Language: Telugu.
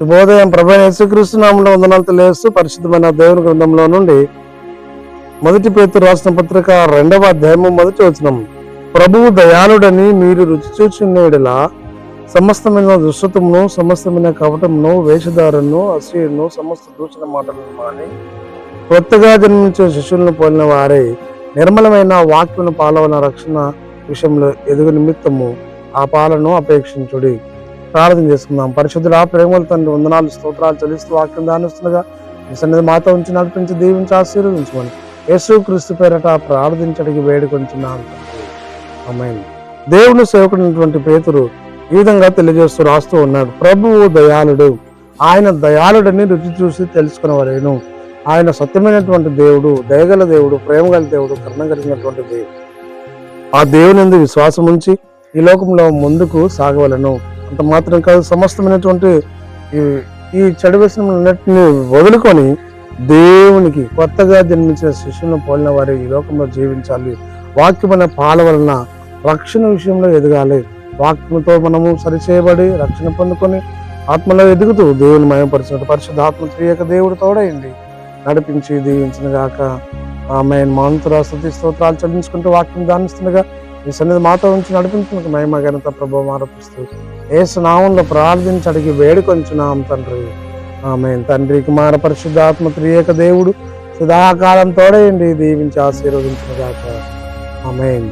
శుభోదయం. ప్రభువైన యేసుక్రీస్తు నామములో వందనాలు తెలియజేస్తూ పరిశుద్ధమైన దేవుని గ్రంథంలో నుండి 1 పేతురు రాసిన పత్రిక 2వ అధ్యాయము 1వ వచనం. ప్రభువు దయాళుడని మీరు రుచి చూచునేడలా సమస్తమైన దుష్టతమును, సమస్తమైన కపటమును, వేషధారను, అసూయను, సమస్త దూషణ మాటలను మాని కొత్తగా జన్మించే శిష్యులను పోలిన వారే నిర్మలమైన వాక్యమును పాలవన రక్షణ విషయంలో ఎదుగు నిమిత్తము ఆ పాలను అపేక్షించుడి. ప్రార్థన చేసుకుందాం. పరిశుద్ధుడా, ప్రేమల తండ్రి, వందనాలు స్తోత్రాలు చెల్లిస్తూ వాక్యం దానిస్తుండగా మీ సన్నిధి మాతో ఉంచి నడిపించి దీవించి ఆశీర్వదించమని యేసుక్రీస్తు పేరట ప్రార్థించడానికి వేడుకొంచున్నాను. ఆమేన్. దేవుని సేవకుడైనటువంటి పేతురు ఈ విధంగా తెలియజేస్తూ రాస్తూ ఉన్నాడు. ప్రభువు దయాళుడు, ఆయన దయాళుడని రుచి చూసి తెలుసుకునేవారేను. ఆయన సత్యమైనటువంటి దేవుడు, దయగల దేవుడు, ప్రేమగల దేవుడు, కరుణ కలిగినటువంటి దేవుడు. ఆ దేవుని యందు విశ్వాసం ఉంచి ఈ లోకంలో ముందుకు సాగవలను. అంత మాత్రం కాదు, సమస్తమైనటువంటి ఈ చెడు వ్యసనములన్నిటిని వదులుకొని దేవునికి కొత్తగా జన్మించిన శిష్యులను పోలిన వారు ఈ లోకంలో జీవించాలి. వాక్యమైన పాల వలన రక్షణ విషయంలో ఎదగాలి. వాక్యంతో మనము సరిచేయబడి రక్షణ పొందుకొని ఆత్మలో ఎదుగుతూ దేవుని మయపరిచినట్టు పరిశుద్ధ ఆత్మ త్రియక దేవుడు తోడైంది నడిపించి దీవించిన గాక. ఆమేన్. మాంతురా స్తుతి స్తోత్రాలు చెల్లించుకుంటూ వాక్యం ధ్యానిస్తుండగా ఈ సన్నిధి మాతో ఉంచి నడిపించిన మహిమ ఘనత ప్రభావం ఆరోపిస్తూ యేసు నామంలో ప్రార్థించి అడిగి వేడుకొంచున్నాం తండ్రి. ఆమేన్. తండ్రి, కుమార పరిశుద్ధాత్మ త్రియక దేవుడు సదాకాలం తోడయండి దీవించి ఆశీర్వదించిన గాక. ఆమేన్.